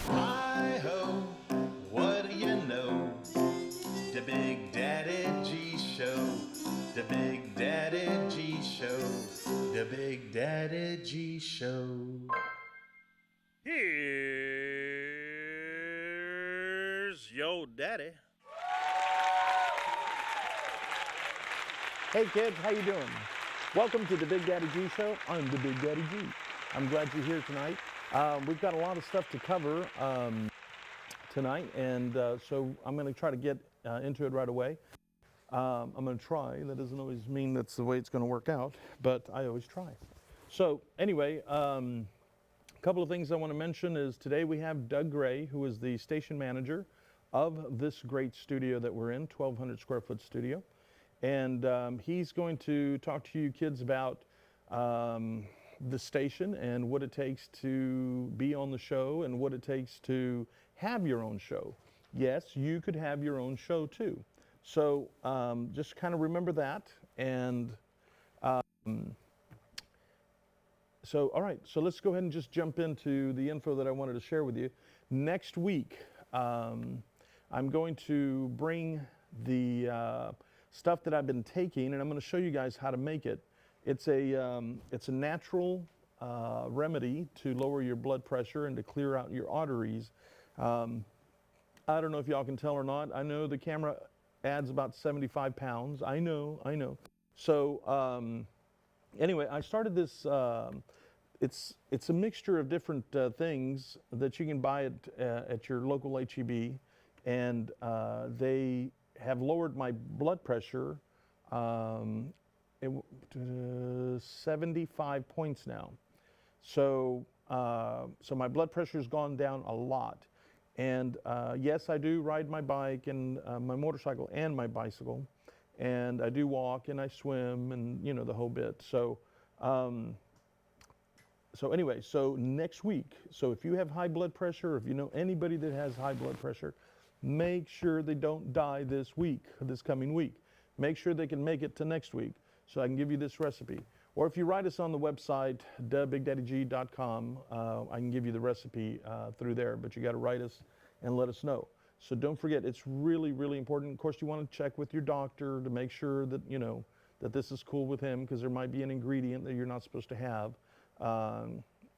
Hi-ho, what do you know? The Big Daddy G Show. The Big Daddy G Show. The Big Daddy G Show. Here's Yo Daddy. Hey kids, how you doing? Welcome to the Big Daddy G Show. I'm the Big Daddy G. I'm glad you're here tonight. We've got a lot of stuff to cover tonight, and so I'm going to try to get into it right away. I'm going to try. That doesn't always mean that's the way it's going to work out, but I always try. So anyway, a couple of things I want to mention is today we have Doug Gray, who is the station manager of this great studio that we're in, 1,200 square foot studio. And he's going to talk to you kids about the station and what it takes to be on the show and what it takes to have your own show. Yes, you could have your own show too. So just kind of remember that. And so, all right, so let's go ahead and just jump into the info that I wanted to share with you. Next week, I'm going to bring the stuff that I've been taking, and I'm going to show you guys how to make it. It's a natural remedy to lower your blood pressure and to clear out your arteries. I don't know if y'all can tell or not. I know the camera adds about 75 pounds. I know. So anyway, I started this. It's a mixture of different things that you can buy at your local HEB, and they have lowered my blood pressure 75 points now. So so my blood pressure's gone down a lot. And yes, I do ride my bike and my motorcycle and my bicycle, and I do walk and I swim and the whole bit. So so anyway, so next week, so if you have high blood pressure, if you know anybody that has high blood pressure, make sure they don't die this coming week. Make sure they can make it to next week so I can give you this recipe. Or if you write us on the website, thebigdaddyg.com, I can give you the recipe through there, but you got to write us and let us know. So don't forget, it's really, really important. Of course, you want to check with your doctor to make sure that, that this is cool with him, because there might be an ingredient that you're not supposed to have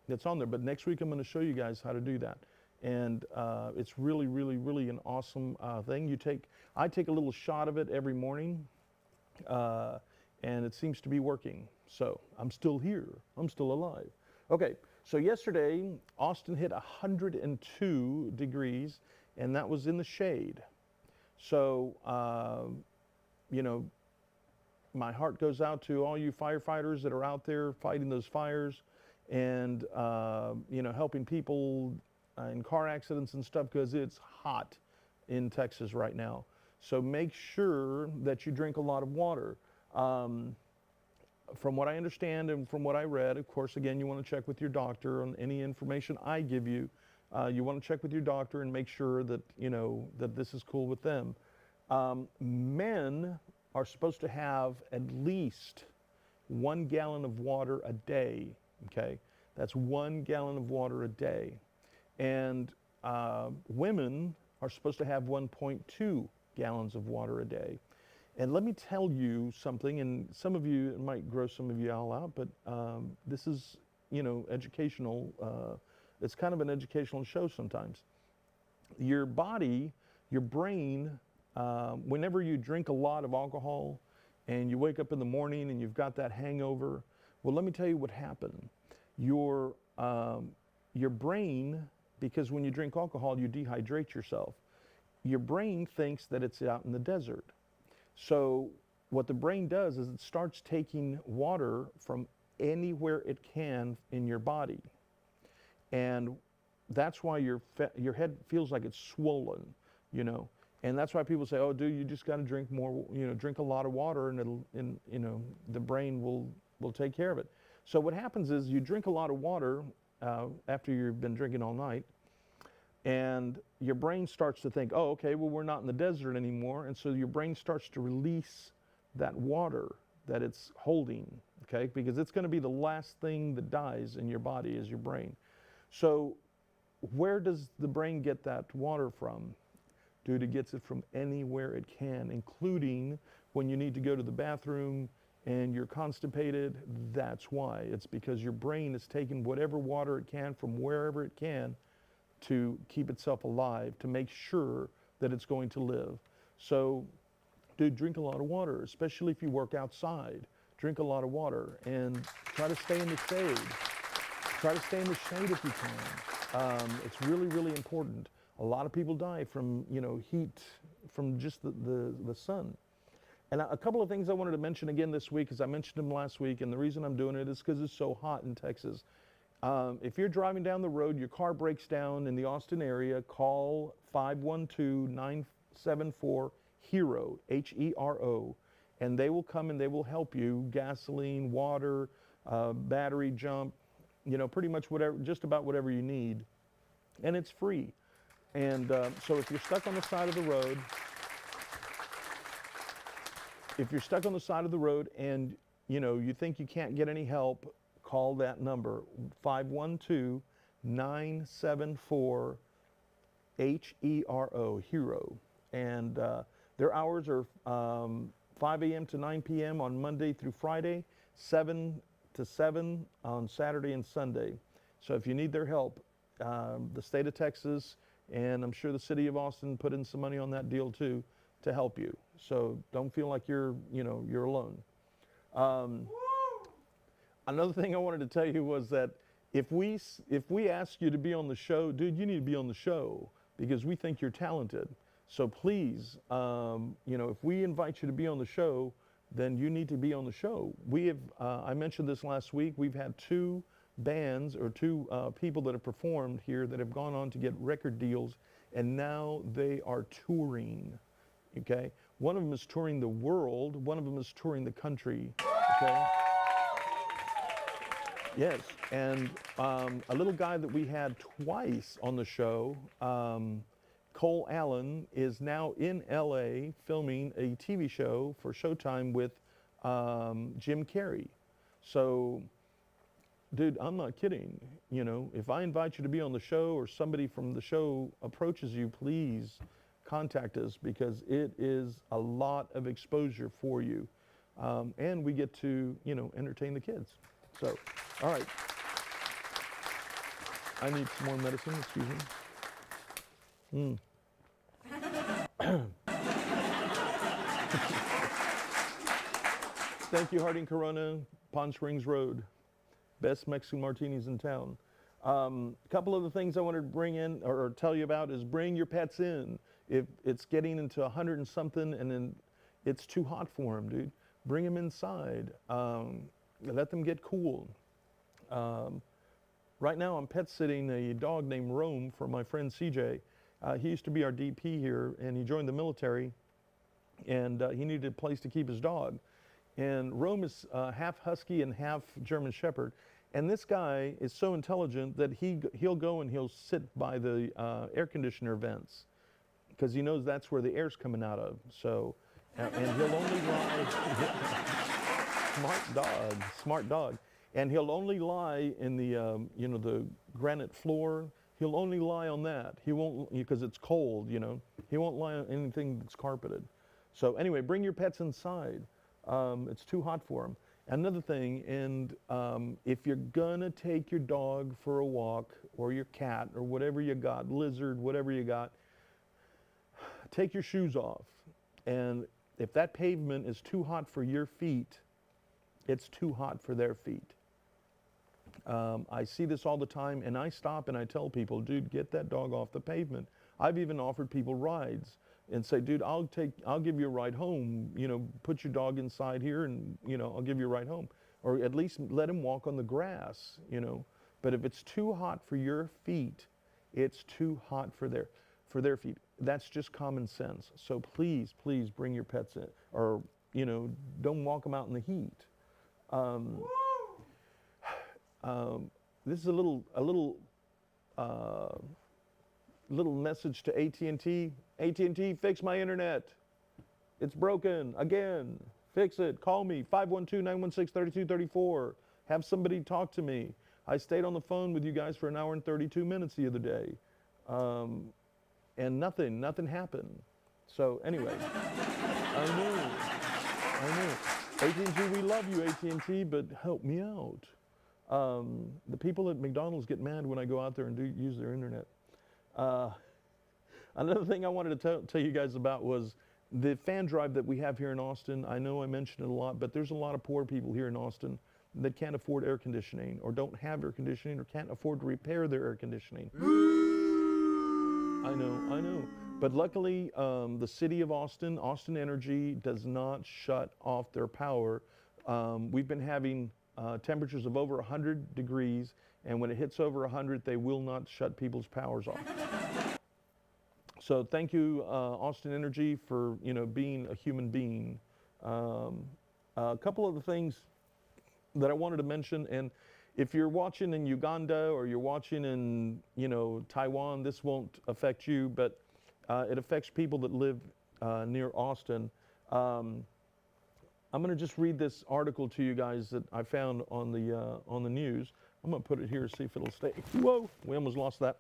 that's on there. But next week, I'm going to show you guys how to do that. And it's really, really, really an awesome thing. I take a little shot of it every morning, and it seems to be working. So I'm still here. I'm still alive. Okay, so yesterday, Austin hit 102 degrees, and that was in the shade. So, my heart goes out to all you firefighters that are out there fighting those fires and, helping people in car accidents and stuff, because it's hot in Texas right now. So make sure that you drink a lot of water. From what I understand and from what I read, of course, again, you want to check with your doctor on any information I give you. You want to check with your doctor and make sure that, that this is cool with them. Men are supposed to have at least 1 gallon of water a day, okay? That's 1 gallon of water a day. And women are supposed to have 1.2 gallons of water a day. And let me tell you something, and some of you, it might gross some of you all out, but this is, educational. It's kind of an educational show sometimes. Your body, your brain, whenever you drink a lot of alcohol and you wake up in the morning and you've got that hangover, well, let me tell you what happened. Your brain, because when you drink alcohol, you dehydrate yourself. Your brain thinks that it's out in the desert. So what the brain does is it starts taking water from anywhere it can in your body. And that's why your head feels like it's swollen, And that's why people say, oh, dude, you just got to drink more, drink a lot of water, and the brain will take care of it. So what happens is you drink a lot of water after you've been drinking all night, and your brain starts to think, oh, okay, well, we're not in the desert anymore. And so your brain starts to release that water that it's holding, okay? Because it's going to be the last thing that dies in your body is your brain. So where does the brain get that water from? Dude, it gets it from anywhere it can, including when you need to go to the bathroom and you're constipated. That's why. It's because your brain is taking whatever water it can from wherever it can to keep itself alive, to make sure that it's going to live. So, dude, drink a lot of water, especially if you work outside. Drink a lot of water and try to stay in the shade. Try to stay in the shade if you can. It's really, really important. A lot of people die from, heat, from just the sun. And a couple of things I wanted to mention again this week, as I mentioned them last week, and the reason I'm doing it is because it's so hot in Texas. If you're driving down the road, your car breaks down in the Austin area, call 512-974-HERO, H-E-R-O, and they will come and they will help you. Gasoline, water, battery jump, pretty much whatever, just about whatever you need. And it's free. And so if you're stuck on the side of the road, and you think you can't get any help, call that number, 512-974-HERO, HERO. And their hours are 5 a.m. to 9 p.m. on Monday through Friday, 7 to 7 on Saturday and Sunday. So if you need their help, the state of Texas, and I'm sure the city of Austin put in some money on that deal too to help you. So don't feel like you're alone. Another thing I wanted to tell you was that if we ask you to be on the show, dude, you need to be on the show because we think you're talented. So please, if we invite you to be on the show, then you need to be on the show. We have, I mentioned this last week, we've had two bands or two people that have performed here that have gone on to get record deals, and now they are touring, okay? One of them is touring the world, one of them is touring the country, okay? Yes, and a little guy that we had twice on the show, Cole Allen, is now in LA filming a TV show for Showtime with Jim Carrey. So, dude, I'm not kidding. If I invite you to be on the show or somebody from the show approaches you, please contact us because it is a lot of exposure for you. And we get to, entertain the kids. So, all right. I need some more medicine, excuse me. Thank you, Harding Corona, Palm Springs Road. Best Mexican martinis in town. A couple of the things I wanted to bring in or tell you about is bring your pets in. If it's getting into 100 and something and then it's too hot for them, dude, bring them inside. Let them get cool. Right now I'm pet sitting a dog named Rome for my friend CJ. He used to be our DP here and he joined the military and he needed a place to keep his dog. And Rome is half husky and half German Shepherd. And this guy is so intelligent that he'll go and he'll sit by the air conditioner vents because he knows that's where the air's coming out of. So, and he'll only lie, smart dog. And he'll only lie in the, the granite floor. He'll only lie on that. He won't, because it's cold, He won't lie on anything that's carpeted. So anyway, bring your pets inside. It's too hot for them. Another thing, and if you're gonna take your dog for a walk, or your cat, or whatever you got, lizard, whatever you got, take your shoes off. And if that pavement is too hot for your feet, it's too hot for their feet. I see this all the time, and I stop and I tell people, dude, get that dog off the pavement. I've even offered people rides and say, dude, I'll give you a ride home, put your dog inside here and, I'll give you a ride home. Or at least let him walk on the grass, But if it's too hot for your feet, it's too hot for their feet. That's just common sense. So please, please bring your pets in, or, don't walk them out in the heat. This is a little message to AT&T. AT&T, fix my internet. It's broken again. Fix it. Call me, 512-916-3234. Have somebody talk to me. I stayed on the phone with you guys for an hour and 32 minutes the other day. And nothing happened. So anyway, I know. AT&T, we love you, AT&T, but help me out. The people at McDonald's get mad when I go out there and use their internet. Another thing I wanted to tell you guys about was the fan drive that we have here in Austin. I know I mentioned it a lot, but there's a lot of poor people here in Austin that can't afford air conditioning or don't have air conditioning or can't afford to repair their air conditioning. I know. But luckily, the city of Austin, Austin Energy, does not shut off their power. We've been having temperatures of over 100 degrees, and when it hits over 100, they will not shut people's powers off. So thank you, Austin Energy, for being a human being. A couple of the things that I wanted to mention, and if you're watching in Uganda or you're watching in Taiwan, this won't affect you, but it affects people that live near Austin. I'm going to just read this article to you guys that I found on the news. I'm going to put it here, see if it'll stay. Whoa, we almost lost that.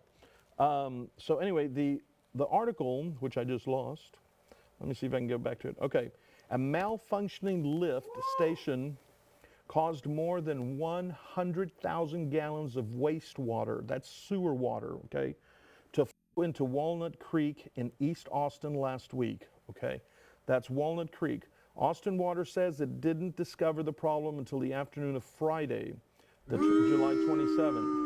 So anyway, the article, which I just lost, let me see if I can go back to it. Okay, a malfunctioning lift station caused more than 100,000 gallons of wastewater, that's sewer water, okay, to flow into Walnut Creek in East Austin last week, okay? That's Walnut Creek. Austin Water says it didn't discover the problem until the afternoon of Friday, July 27th.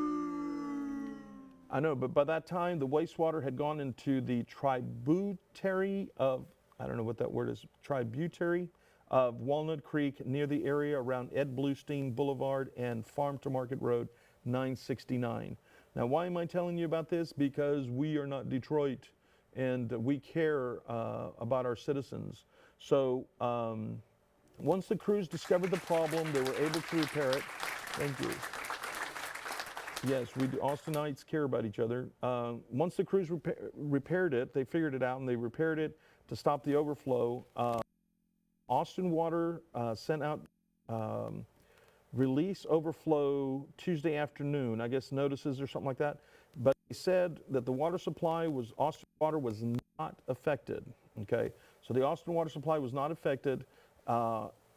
I know, but by that time, the wastewater had gone into the tributary of, I don't know what that word is, tributary of Walnut Creek near the area around Ed Bluestein Boulevard and Farm to Market Road 969. Now, why am I telling you about this? Because we are not Detroit and we care about our citizens. So once the crews discovered the problem, they were able to repair it. Thank you. Yes, we do. Austinites care about each other. Once the crews repaired it, they figured it out and they repaired it to stop the overflow. Austin Water sent out release overflow Tuesday afternoon, I guess notices or something like that. But they said that the water supply Austin Water was not affected, okay? So the Austin water supply was not affected,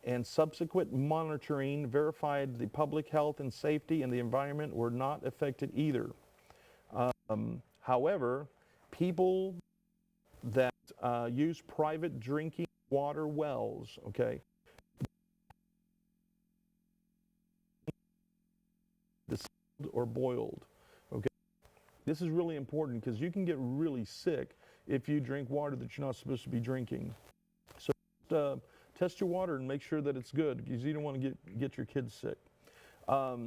and subsequent monitoring verified the public health and safety and the environment were not affected either. However, people that use private drinking water wells, okay, distilled or boiled, okay. This is really important because you can get really sick if you drink water that you're not supposed to be drinking. So test your water and make sure that it's good because you don't want to get your kids sick. A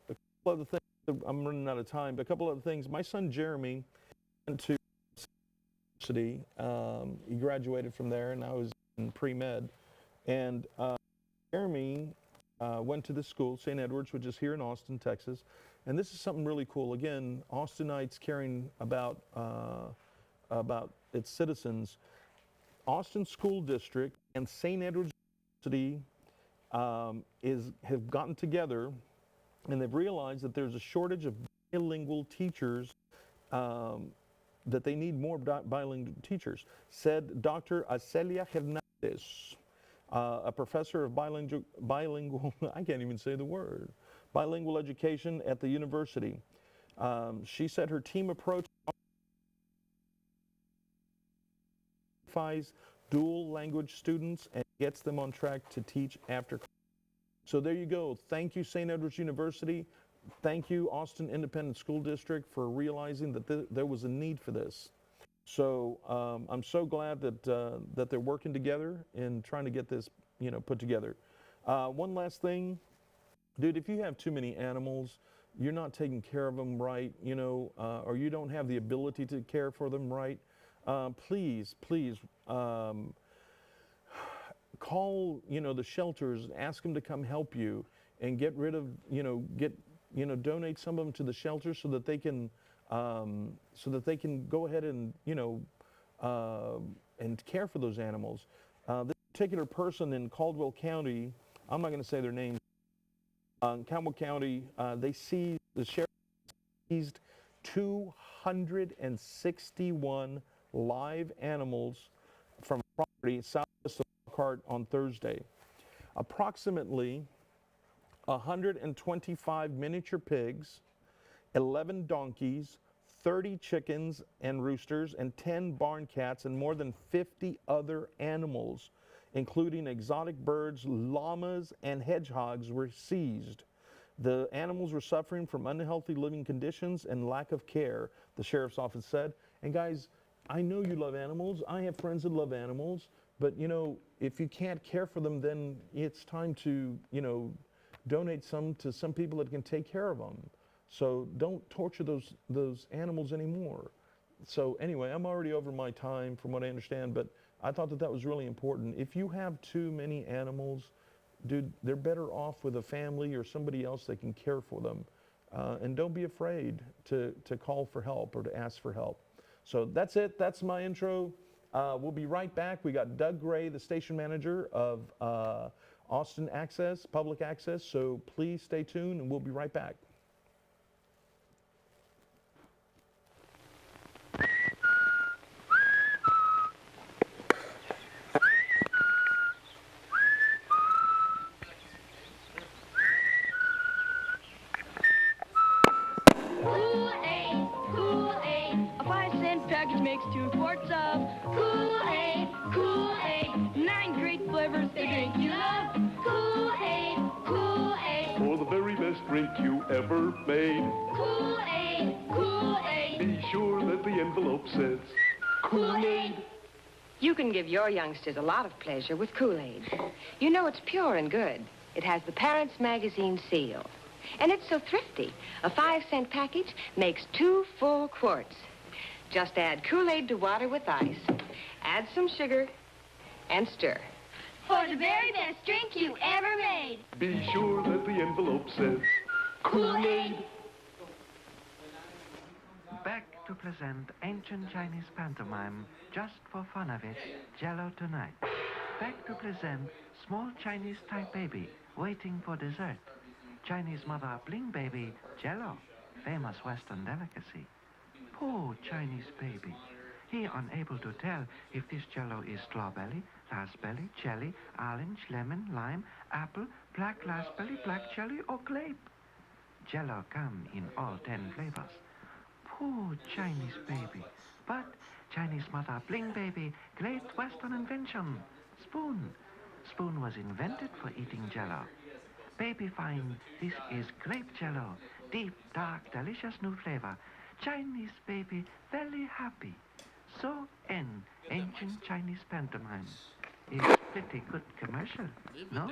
couple other things, I'm running out of time, but a couple other things. My son Jeremy went to university. He graduated from there, and I was in pre-med. And Jeremy went to this school, St. Edward's, which is here in Austin, Texas. And this is something really cool. Again, Austinites caring about its citizens. Austin School District and St. Edward's University have gotten together, and they've realized that there's a shortage of bilingual teachers, that they need more bilingual teachers, said Dr. Acelia Hernandez, a professor of bilingual, I can't even say the word, bilingual education at the university. She said her team approach dual language students and gets them on track to teach after. So there you go. Thank you, St. Edward's University. Thank you, Austin Independent School District, for realizing that there was a need for this. So I'm so glad that they're working together and trying to get this, put together. One last thing, dude, if you have too many animals, you're not taking care of them right, or you don't have the ability to care for them right, please call, the shelters and ask them to come help you and get rid of, donate some of them to the shelters so that they can go ahead and, and care for those animals. This particular person in Caldwell County, I'm not going to say their name. Caldwell County, the sheriff seized 261 live animals from property southwest of Elkhart on Thursday. Approximately 125 miniature pigs, 11 donkeys, 30 chickens and roosters, and 10 barn cats, and more than 50 other animals, including exotic birds, llamas, and hedgehogs, were seized. The animals were suffering from unhealthy living conditions and lack of care, the sheriff's office said. And guys, I know you love animals. I have friends that love animals. But, you know, if you can't care for them, then it's time to, you know, donate some to some people that can take care of them. So don't torture those animals anymore. So anyway, I'm already over my time from what I understand, but I thought that was really important. If you have too many animals, dude, they're better off with a family or somebody else that can care for them. And don't be afraid to call for help or to ask for help. So that's it. That's my intro. We'll be right back. We got Doug Gray, the station manager of Austin Access, Public Access. So please stay tuned and we'll be right back. Makes 2 quarts of Kool-Aid, Kool-Aid, 9 great flavors, the drink you love. Kool-Aid, Kool-Aid, For the very best drink you ever made. Kool-Aid, Kool-Aid, Be sure that the envelope says Kool-Aid. You can give your youngsters a lot of pleasure with Kool-Aid. You know it's pure and good. It has the Parents Magazine seal. And it's so thrifty. A 5-cent package makes 2 full quarts. Just add Kool-Aid to water with ice, add some sugar, and stir. for the very best drink you ever made. Be sure that the envelope says Kool-Aid. Back to present ancient Chinese pantomime, just for fun of it, Jello tonight. Back to present small Chinese type baby waiting for dessert. Chinese mother Bling baby, Jello, famous Western delicacy. Poor Chinese baby. He unable to tell if this Jello is strawberry, raspberry, cherry, orange, lemon, lime, apple, black raspberry, black cherry, or grape. Jello come in all 10 flavors. Poor Chinese baby. But Chinese mother Bling baby, great Western invention. Spoon. Spoon was invented for eating Jello. Baby find this is grape Jello. Deep, dark, delicious new flavor. Chinese baby very happy. So end ancient Chinese pantomime. It's pretty good commercial, no?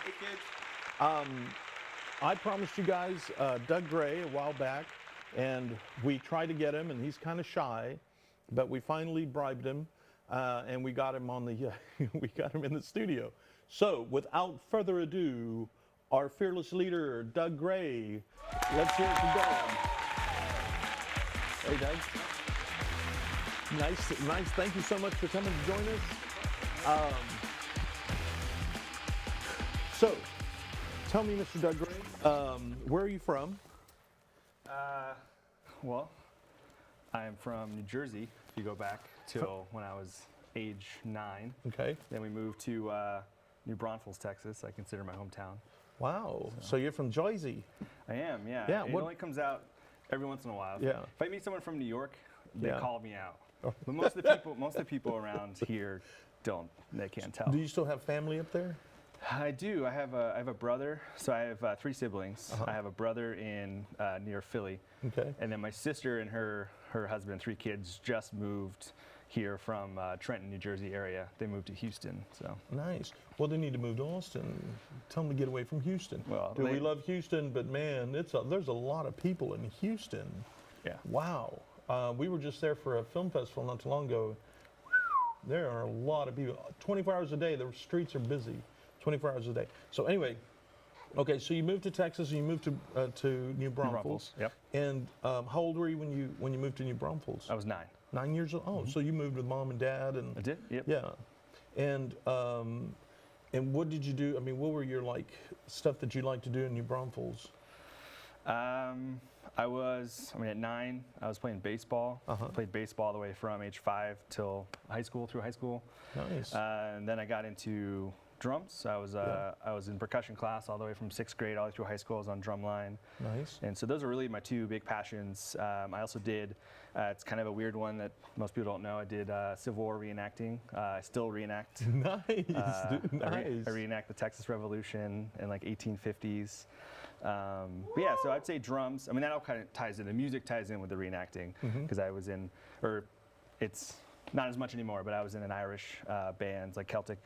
Hey, kids. I promised you guys Doug Gray a while back, and we tried to get him, and he's kind of shy, but we finally bribed him, and we got him on the we got him in the studio. So, without further ado, our fearless leader, Doug Gray. Let's hear it for Doug. Hey, Doug. Nice. Thank you so much for coming to join us. So, tell me, Mr. Doug Gray, where are you from? I'm from New Jersey. If you go back till when I was age 9. Okay. Then we moved to New Braunfels, Texas. I consider my hometown. Wow. So you're from Jersey. I am, yeah. Yeah, It what- only comes out every once in a while. Yeah. If I meet someone from New York, they Yeah. call me out. Oh. But most of the people around here don't. They can't tell. Do you still have family up there? I do. I have a brother. So I have 3 siblings. Uh-huh. I have a brother in near Philly, Okay. and then my sister and her husband, 3 kids, just moved here from Trenton, New Jersey area. They moved to Houston. So Nice. Well, they need to move to Austin. Tell them to get away from Houston. Well, Dude, we they- love Houston, but man, there's a lot of people in Houston. yeah. Wow. We were just there for a film festival not too long ago. There are a lot of people. 24 hours a day, the streets are busy. 24 hours a day. So anyway, okay, so you moved to Texas and you moved to New Braunfels. Yep. And how old were you when you moved to New Braunfels? I was 9. 9 years old. Oh, so you moved with mom and dad and I did. Yep. yeah. And what did you do? I mean, what were your stuff that you liked to do in New Braunfels? At 9, I was playing baseball. Uh-huh. Played baseball all the way from age 5 till through high school. Nice. And then I got into drums. I was in percussion class all the way from 6th grade all the way through high school. I was on drumline. Nice. And so those are really my 2 big passions. I also did, it's kind of a weird one that most people don't know, I did Civil War reenacting. I still reenact. Nice, dude, nice. I reenact the Texas Revolution in 1850s. But yeah, so I'd say drums. I mean, that all kind of ties in. The music ties in with the reenacting because I was in, or it's not as much anymore, but I was in an Irish band, Celtic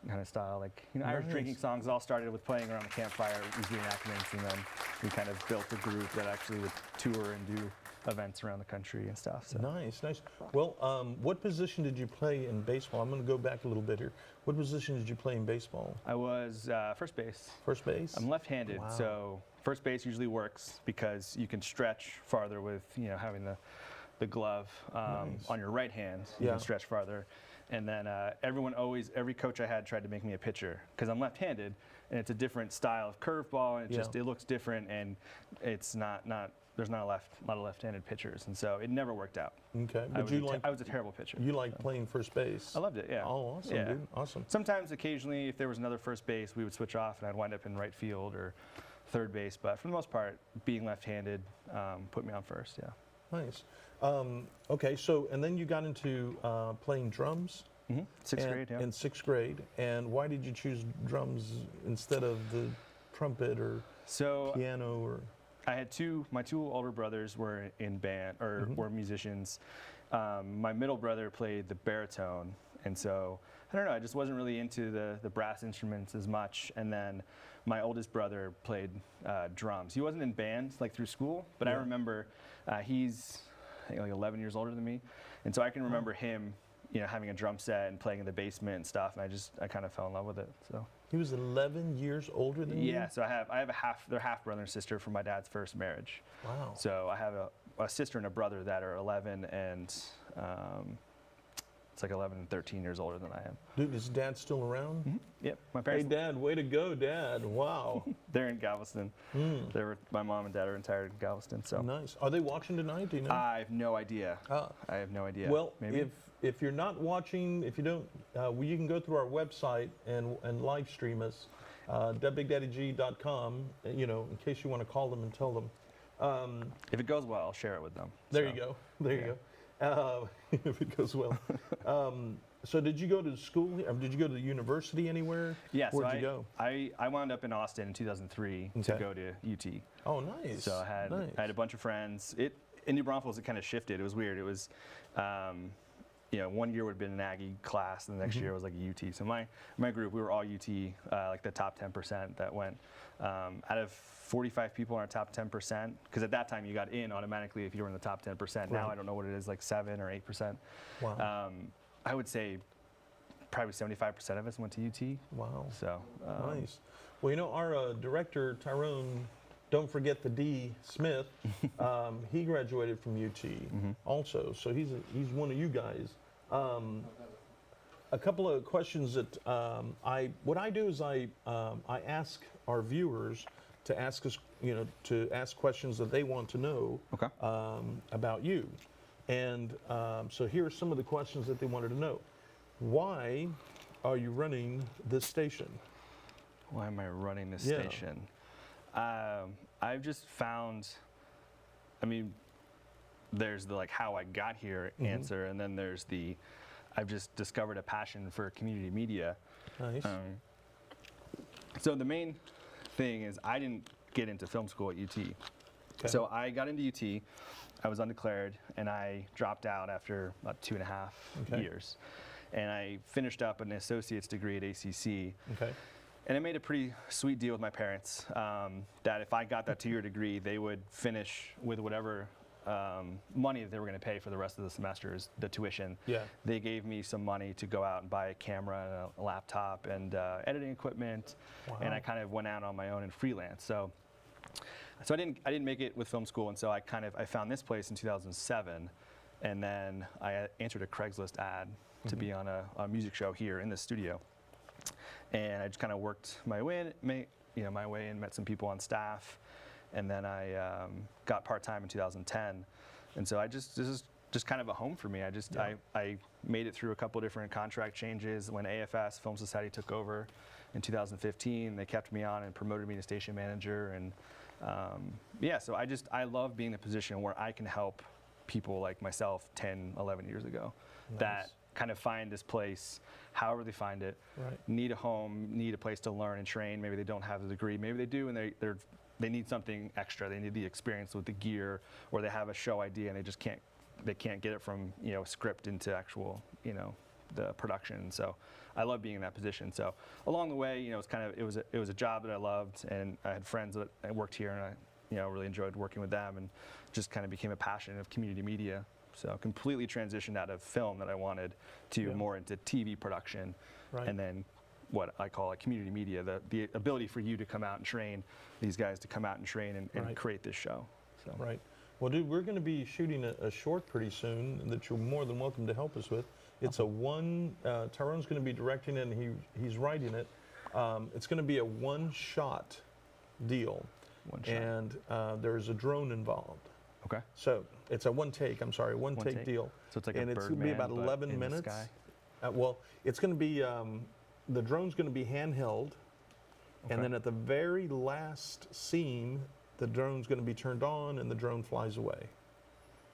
kind of style, Irish Nice. drinking songs. It all started with playing around the campfire, these reenactments, and then we kind of built a group that actually would tour and do events around the country and stuff. So. Nice, nice. Well, what position did you play in baseball? I'm going to go back a little bit here. What position did you play in baseball? I was first base. First base? I'm left-handed, Wow. so first base usually works because you can stretch farther with having the glove Nice. on your right hand. You Yeah. can stretch farther. And then every coach I had tried to make me a pitcher because I'm left-handed, and it's a different style of curveball, and it looks different, and it's not there's not a lot of left-handed pitchers, and so it never worked out. Okay, I but was a terrible pitcher. you like playing first base? I loved it, yeah. Oh, awesome, Yeah. dude, awesome. Sometimes, occasionally, if there was another first base, we would switch off, and I'd wind up in right field or third base. But for the most part, being left-handed put me on first, yeah. Nice. Okay, so and then you got into playing drums. Sixth grade, yeah. In 6th grade, and why did you choose drums instead of the trumpet or So piano or? I had my 2 older brothers were in band or were musicians. My middle brother played the baritone, and so I don't know. I just wasn't really into the brass instruments as much. And then my oldest brother played drums. He wasn't in band through school, but I Yeah. remember he's I think 11 years older than me, and so I can remember him, having a drum set and playing in the basement and stuff. And I kind of fell in love with it. So. He was 11 years older than you? Yeah, so I have they're half brother and sister from my dad's first marriage. Wow. So I have a sister and a brother that are 11 and it's 11 and 13 years older than I am. Dude, is Dad still around? Yep, my Hey, parents, Dad, way to go, Dad. Wow. they're in Galveston. My mom and dad are retired in Galveston, so Nice. Are they watching tonight? Do you know? I have no idea. Ah. I have no idea. Well, maybe. if you're not watching, if you don't, you can go through our website and live stream us, thebigdaddyg.com, in case you want to call them and tell them. If it goes well, I'll share it with them. There So, you go. There you go. If it goes well. So did you go to school? Did you go to the university anywhere? Yeah, Where'd so you go? I wound up in Austin in 2003 to Okay. go to UT. Oh, nice. So I had a bunch of friends. In New Braunfels, it kind of shifted. It was weird. It was, 1 year would have been an Aggie class, and the next year was a UT. So my group, we were all UT, the top 10% that went. Out of 45 people in our top 10%, because at that time you got in automatically if you were in the top 10%. Now I don't know what it is, 7 or 8%. Wow. I would say probably 75% of us went to UT. Wow. So Nice. Well, our director, Tyrone, don't forget the D. Smith, he graduated from UT also, so he's one of you guys. A couple of questions that what I do is I ask our viewers to ask us, to ask questions that they want to know Okay. about you. And so here are some of the questions that they wanted to know. Why are you running this station? Why am I running this Yeah. station? I've just found, I mean, there's the like how I got here answer, and then there's the I've just discovered a passion for community media. Nice. So the main thing is I didn't get into film school at UT. Okay. So I got into UT, I was undeclared, and I dropped out after about 2.5 Okay. years. And I finished up an associate's degree at ACC. Okay. And I made a pretty sweet deal with my parents that if I got that 2-year degree, they would finish with whatever money that they were going to pay for the rest of the semester is the tuition. Yeah. They gave me some money to go out and buy a camera and a laptop and editing equipment, and Wow. I kind of went out on my own and freelance. So I didn't make it with film school, and so I found this place in 2007, and then I answered a Craigslist ad to be on a music show here in the studio, and I just kind of worked my way and met some people on staff. And then I got part-time in 2010, and so this is just kind of a home for me. I made it through a couple different contract changes. When AFS Film Society took over in 2015, they kept me on and promoted me to station manager, and so I love being in a position where I can help people like myself 10, 11 years ago that kind of find this place, however they find it, Right. need a home, need a place to learn and train. Maybe they don't have the degree, maybe they do, and they need something extra. They need the experience with the gear, or they have a show idea and they can't get it from script into actual the production. So I love being in that position. So along the way, it was a job that I loved, and I had friends that I worked here, and I really enjoyed working with them, and just kind of became a passion of community media. So completely transitioned out of film that I wanted to more into TV production, Right. and then what I call community media, the ability for you to come out and train these guys to come out and train and Right. create this show. So. Right. Well, dude, we're going to be shooting a short pretty soon that you're more than welcome to help us with. It's Tyrone's going to be directing it, and he's writing it. It's going to be a one-shot deal. One shot. And there's a drone involved. Okay. So it's a one take take. deal. So it's like and a it's going to be Birdman, about but 11 in the minutes. sky? Well, it's going to be, the drone's going to be handheld. Okay. And then at the very last scene, the drone's going to be turned on and the drone flies away.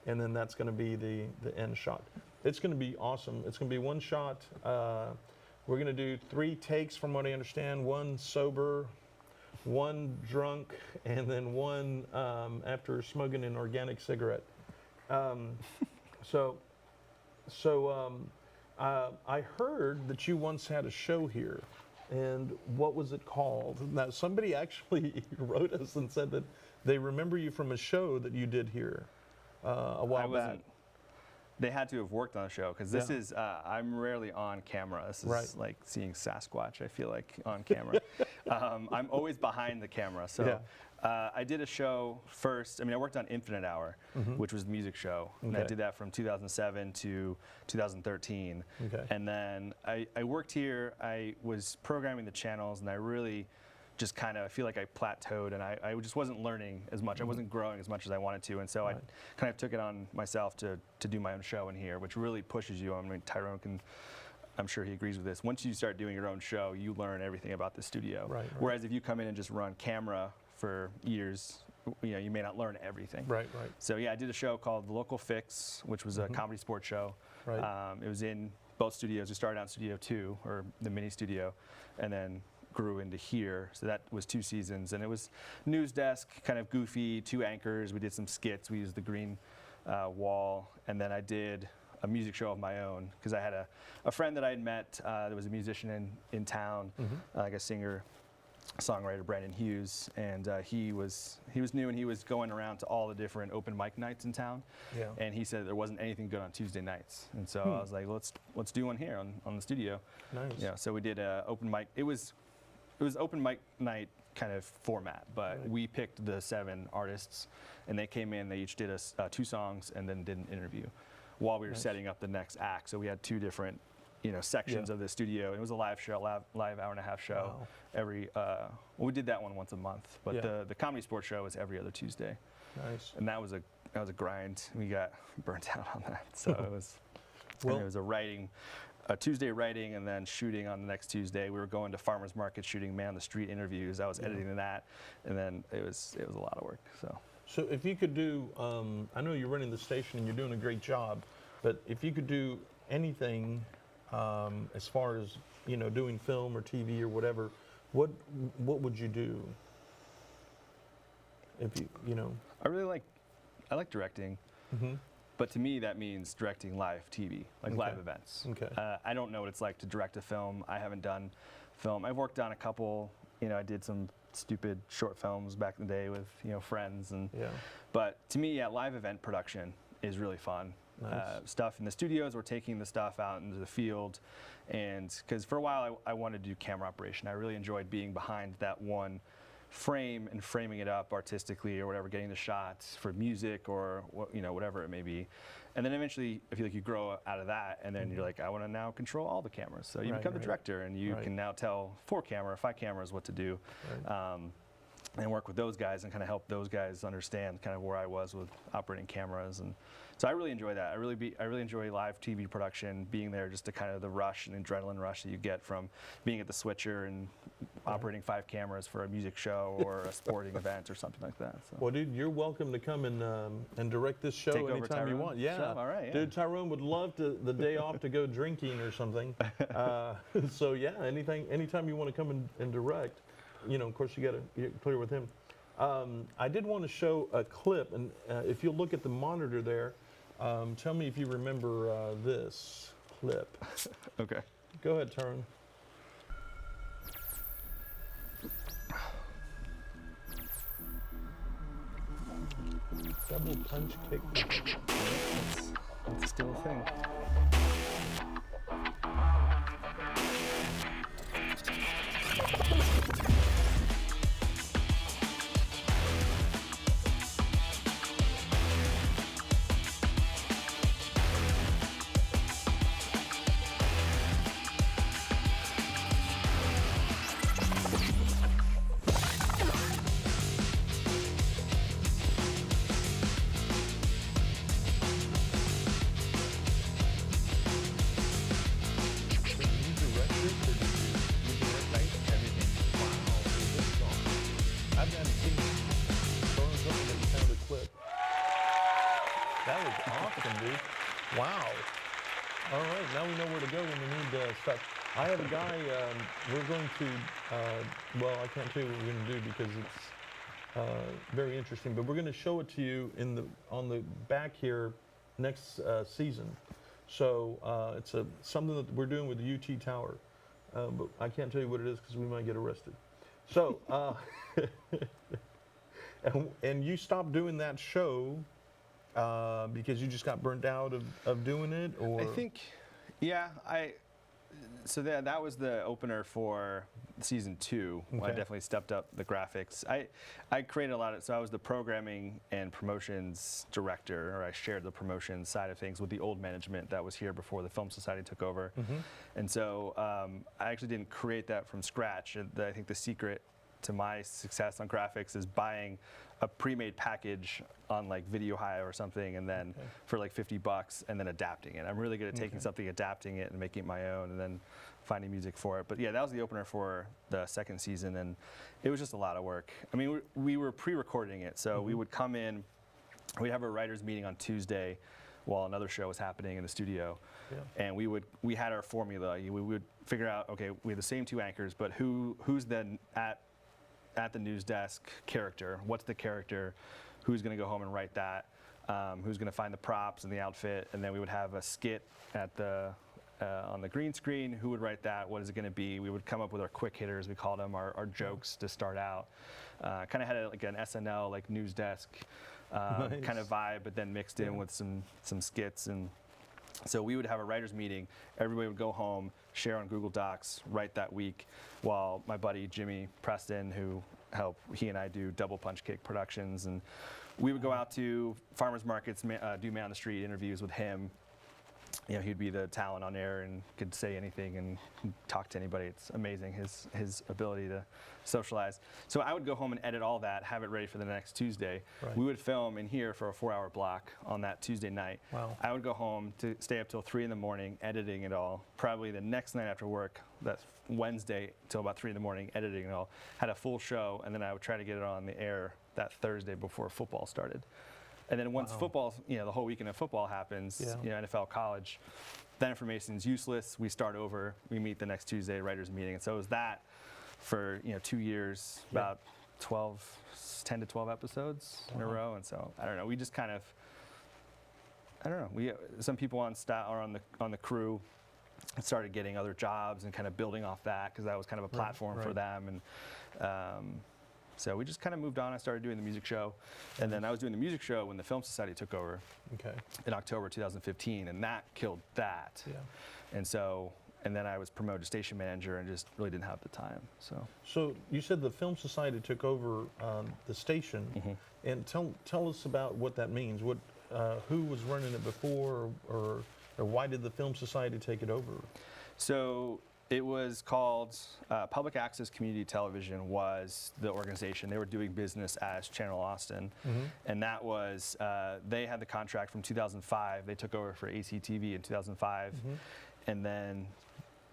And then that's going to be the end shot. It's going to be awesome. It's going to be one shot. We're going to do 3 takes from what I understand, 1 sober, 1 drunk, and then 1 after smoking an organic cigarette. I heard that you once had a show here, and what was it called? Now, somebody actually wrote us and said that they remember you from a show that you did here a while back. They had to have worked on the show, because this Yeah. is, I'm rarely on camera. This is Right. like seeing Sasquatch, I feel like, on camera. I'm always behind the camera. So Yeah. I did a show first. I worked on Infinite Hour, which was the music show. And I Okay. did that from 2007 to 2013. Okay. And then I worked here. I was programming the channels, and I really just kind of, I feel like I plateaued, and I just wasn't learning as much. I wasn't growing as much as I wanted to, and so I kind of took it on myself to do my own show in here, which really pushes you. Tyrone I'm sure he agrees with this. Once you start doing your own show, you learn everything about the studio. Right. Whereas if you come in and just run camera for years, you may not learn everything. Right. So yeah, I did a show called The Local Fix, which was a comedy sports show. Right. It was in both studios. We started out in Studio 2, or the mini studio, and then grew into here. So that was 2 seasons, and it was news desk, kind of goofy, 2 anchors. We did some skits. We used the green wall, and then I did a music show of my own, because I had a friend that I had met that was a musician in town, like a singer, songwriter, Brandon Hughes, and he was new, and he was going around to all the different open mic nights in town. Yeah. And he said there wasn't anything good on Tuesday nights, and so I was like, let's do one here on the studio. Nice. Yeah. So we did a open mic. It was open mic night kind of format, but we picked the 7 artists, and they came in. They each did us 2 songs, and then did an interview while we were setting up the next act. So we had 2 different sections of the studio. It was a live show, live hour-and-a-half show. Wow. Every we did that one once a month, but Yeah. the comedy sports show was every other Tuesday, Nice. and that was that was a grind. We got burnt out on that, so it was. Well- It was a Tuesday writing, and then shooting on the next Tuesday. We were going to farmers market shooting man on the street interviews. I was editing that, and then it was a lot of work. So if you could do, I know you're running the station and you're doing a great job, but if you could do anything as far as doing film or TV or whatever, what would you do? If I like directing. But to me, that means directing live TV, like live events. Okay. I don't know what it's like to direct a film. I haven't done film. I've worked on a couple. I did some stupid short films back in the day with friends, and but to me, yeah, live event production is really fun. Nice. Stuff in the studios, we're taking the stuff out into the field, and because for a while I wanted to do camera operation. I really enjoyed being behind that one frame and framing it up artistically or whatever, getting the shots for music or whatever it may be. And then eventually I feel like you grow out of that, and then you're like, I want to now control all the cameras. So you become the director, and you can now tell 5 cameras what to do. And work with those guys and kind of help those guys understand kind of where I was with operating cameras. And so I really enjoy that. I really enjoy live TV production, being there, just to kind of the rush and adrenaline rush that you get from being at the switcher and operating 5 cameras for a music show or a sporting event or something like that. So. Well, dude, you're welcome to come and direct this show Take over anytime you Tyrone? want. Yeah. Sure. All right, yeah. Dude, Tyrone would love the day off to go drinking or something. So yeah, anytime you want to come and direct, of course you got to get clear with him. I did want to show a clip, and if you look at the monitor there, tell me if you remember this clip. Okay. Go ahead, Tyrone. Double punch kick. That's still a thing. That was awesome, dude. Wow. All right, now we know where to go when we need stuff. I have a guy, we're going to, well, I can't tell you what we're going to do because it's very interesting, but we're going to show it to you on the back here next season. So it's something that we're doing with the UT Tower, but I can't tell you what it is because we might get arrested. So, and you stopped doing that show because you just got burnt out of doing it, or? I think, yeah, so that was the opener for season 2. Okay. I definitely stepped up the graphics. I created a lot of, so I was the programming and promotions director, or I shared the promotions side of things with the old management that was here before the Film Society took over. And so I actually didn't create that from scratch. I think the secret to my success on graphics is buying a pre-made package on like Video High or something, and then for like $50, and then adapting it. I'm really good at taking something, adapting it, and making it my own, and then finding music for it. But yeah, that was the opener for the second season, and it was just a lot of work. I mean, we were pre-recording it, so we would come in, we'd have a writers meeting on Tuesday while another show was happening in the studio. And we had our formula. We would figure out, okay, we have the same 2 anchors, but who's then at the news desk character? What's the character? Who's going to go home and write that? Who's going to find the props and the outfit? And then we would have a skit at on the green screen. Who would write that? What is it going to be? We would come up with our quick hitters, we called them, our jokes to start out. Kind of had like an SNL, like news desk kind of vibe, but then mixed in with some skits. And so we would have a writers meeting. Everybody would go home, share on Google Docs, write that week, while my buddy Jimmy Preston, he and I do Double Punch Kick productions, and we would go out to farmers markets, do man on the street interviews with him, he'd be the talent on air and could say anything and talk to anybody. It's amazing, his ability to socialize. So I would go home and edit all that, have it ready for the next Tuesday. Right. We would film in here for a 4-hour block on that Tuesday night. Wow. I would go home to stay up till 3 in the morning editing it all. Probably the next night after work, that's Wednesday, till about 3 in the morning, editing it all. Had a full show, and then I would try to get it on the air that Thursday before football started. And then once football, the whole weekend of football happens, NFL, college, that information's useless. We start over. We meet the next Tuesday, writers' meeting. And so it was that for 2 years, about 10 to 12 episodes in a row. And so I don't know. We just kind of, some people on staff or on the crew started getting other jobs and kind of building off that because that was kind of a platform for them. And so we just kind of moved on. I started doing the music show, and then I was doing the music show when the Film Society took over in October 2015, and that killed that. Yeah. And then I was promoted to station manager and just really didn't have the time. So you said the Film Society took over the station, and tell us about what that means. Who was running it before, or why did the Film Society take it over? So it was called Public Access Community Television was the organization. They were doing business as Channel Austin. And that was, they had the contract from 2005. They took over for ACTV in 2005. And then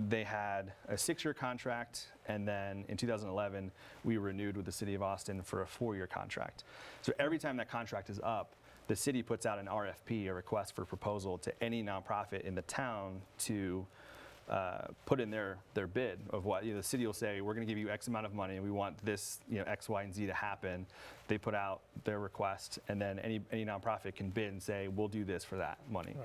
they had a 6-year contract. And then in 2011, we renewed with the city of Austin for a 4-year contract. So every time that contract is up, the city puts out an RFP, a request for proposal, to any nonprofit in the town to put in their bid of what the city will say, we're going to give you X amount of money and we want this X, Y, and Z to happen. They put out their request, and then any nonprofit can bid and say, we'll do this for that money.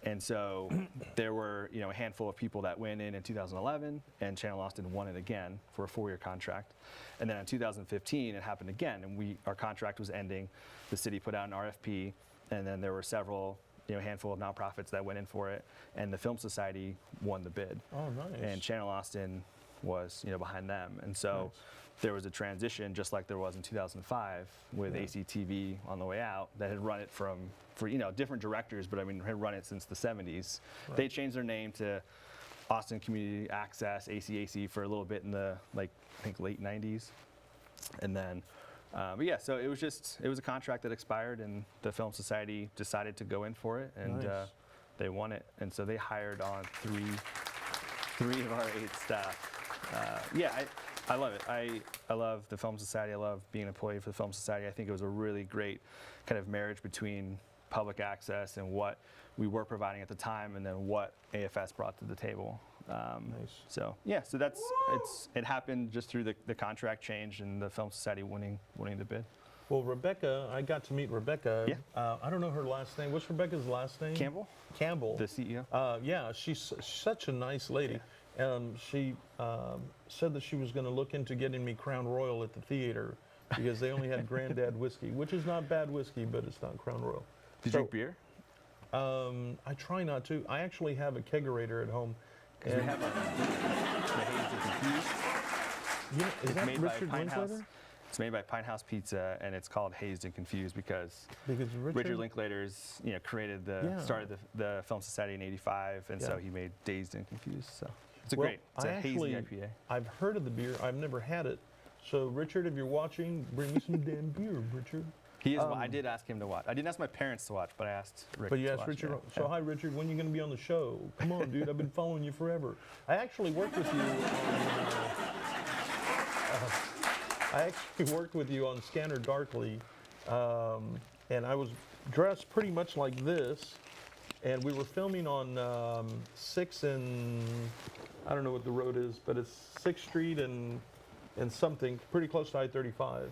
And so there were a handful of people that went in 2011, and Channel Austin won it again for a 4-year contract. And then in 2015 it happened again, and our contract was ending. The city put out an RFP, and then there were several handful of nonprofits that went in for it, and the Film Society won the bid. Oh, nice. And Channel Austin was behind them, and so there was a transition, just like there was in 2005 with ACTV on the way out, that had run it for different directors, but had run it since the 70s. They changed their name to Austin Community Access, ACAC, for a little bit in the I think late 90s, and then. So it was a contract that expired, and the Film Society decided to go in for it, and they won it. And so they hired on three of our 8 staff. I love it. I love the Film Society. I love being an employee for the Film Society. I think it was a really great kind of marriage between public access and what we were providing at the time, and then what AFS brought to the table. So it happened just through the contract change and the Film Society winning the bid. Well, Rebecca, I got to meet Rebecca. Yeah. I don't know her last name. What's Rebecca's last name? Campbell. The CEO. She's such a nice lady. She said that she was going to look into getting me Crown Royal at the theater because they only had Granddad whiskey, which is not bad whiskey, but it's not Crown Royal. Did you drink beer? I try not to. I actually have a kegerator at home. Because we have the Hazed and Confused. Is that Richard Linklater? It's made by Pine House Pizza, and it's called Hazed and Confused because Richard Linklater's created started the Film Society in '85, and so he made Dazed and Confused. So it's a hazy IPA. I've heard of the beer. I've never had it. So Richard, if you're watching, bring me some damn beer, Richard. He is. I did ask him to watch. I didn't ask my parents to watch, but I asked Rick. But you asked Richard. Yeah. So hi, Richard. When are you going to be on the show? Come on, dude. I've been following you forever. I actually worked with you on. Scanner Darkly, and I was dressed pretty much like this, and we were filming on 6th and I don't know what the road is, but it's 6th Street and something pretty close to I-35.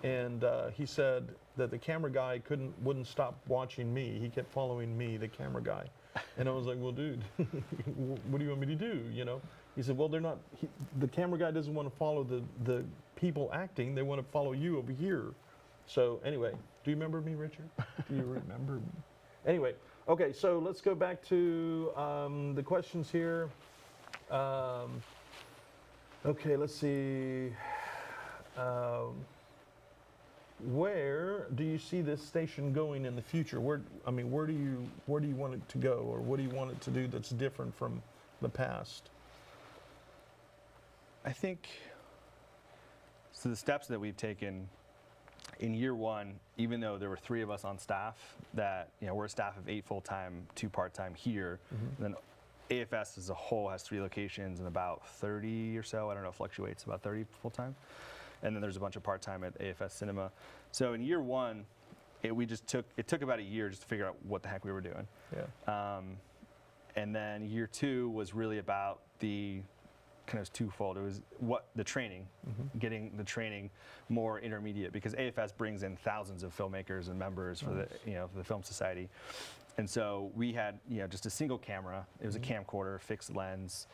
And he said that the camera guy wouldn't stop watching me. He kept following me, the camera guy. And I was like, well, dude, what do you want me to do? He said, well, the camera guy doesn't want to follow the people acting. They want to follow you over here. So anyway, do you remember me, Richard? Do you remember me? Anyway, okay, so let's go back to the questions here. Okay, let's see. where do you see this station going in the future? Where do you want it to go, or what do you want it to do that's different from the past? I think, so the steps that we've taken in year one, even though there were 3 of us on staff, that, we're a staff of 8 full-time, 2 part-time here, and then AFS as a whole has 3 locations and about 30 or so, I don't know, fluctuates, about 30 full-time. And then there's a bunch of part-time at AFS Cinema. So in year one, it took about a year just to figure out what the heck we were doing. Yeah. And then year 2 was really about the kind of twofold. It was the training, getting the training more intermediate, because AFS brings in thousands of filmmakers and members for the Film Society. And so we had just a single camera. It was a camcorder, fixed lens.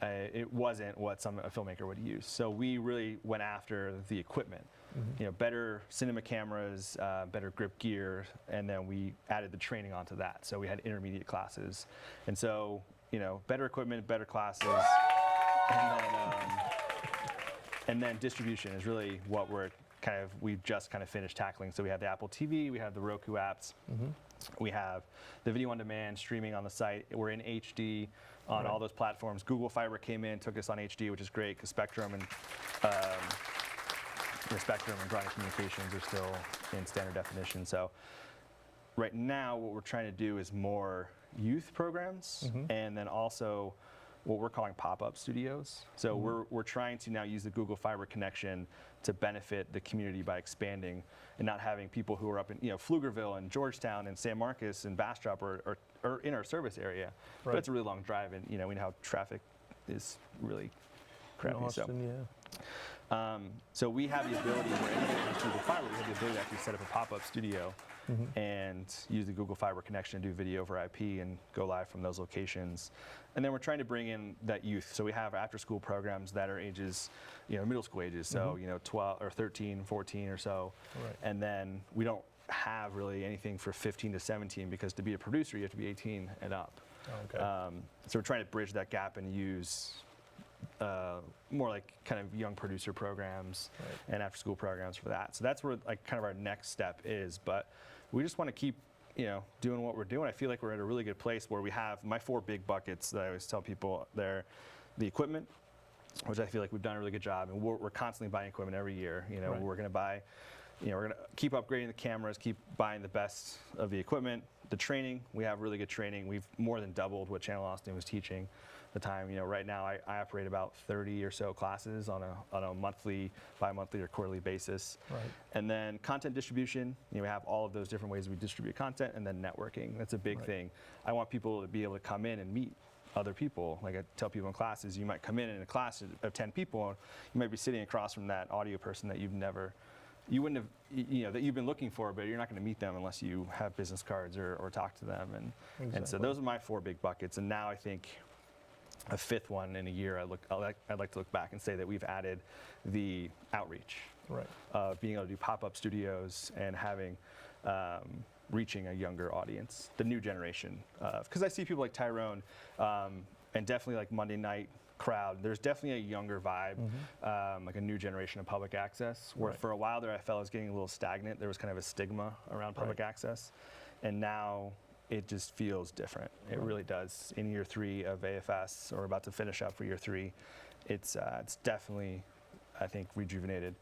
It wasn't what a filmmaker would use. So we really went after the equipment, better cinema cameras, better grip gear, and then we added the training onto that. So we had intermediate classes. And so, better equipment, better classes, and then distribution is really what we've just kind of finished tackling. So we have the Apple TV, we have the Roku apps, we have the video on demand streaming on the site. We're in HD on all those platforms. Google Fiber came in, took us on HD, which is great, because Spectrum and Grindr Communications are still in standard definition. So right now, what we're trying to do is more youth programs, and then also what we're calling pop-up studios. So we're trying to now use the Google Fiber connection to benefit the community by expanding and not having people who are up in Pflugerville and Georgetown and San Marcos and Bastrop or in our service area. Right. But it's a really long drive, and we know how traffic is really crappy. In Austin, So we have the ability, where anyone has Google Fiber, we have the ability to actually set up a pop-up studio and use the Google Fiber connection to do video over IP and go live from those locations. And then we're trying to bring in that youth. So we have after-school programs that are ages, middle school ages, so 12 or 13, 14 or so. Right. And then we don't have really anything for 15 to 17, because to be a producer, you have to be 18 and up. Okay. So we're trying to bridge that gap and use more like kind of young producer programs and after school programs for that. So that's where kind of our next step is. But we just want to keep doing what we're doing. I feel like we're at a really good place where we have my 4 big buckets that I always tell people. They're the equipment, which I feel like we've done a really good job, and we're constantly buying equipment every year. We're going to buy, we're going to keep upgrading the cameras, keep buying the best of the equipment. The training, we have really good training. We've more than doubled what Channel Austin was teaching the time. Right now I operate about 30 or so classes on a monthly, bi-monthly, or quarterly basis. Right. And then content distribution, we have all of those different ways we distribute content, and then networking. That's a big thing. I want people to be able to come in and meet other people. Like I tell people in classes, you might come in a class of 10 people, and you might be sitting across from that audio person that you wouldn't have, that you've been looking for, but you're not going to meet them unless you have business cards or talk to them. And so those are my 4 big buckets. And now I think a 5th one in a year, I'd like to look back and say that we've added the outreach. Right. Being able to do pop-up studios and having, reaching a younger audience, the new generation. Because I see people like Tyrone, and definitely like Monday Night crowd, there's definitely a younger vibe, like a new generation of public access, where for a while there I felt it was getting a little stagnant. There was kind of a stigma around public access, and now it just feels different. It really does. In year 3 of AFS, or about to finish up for year 3, it's definitely, I think, rejuvenated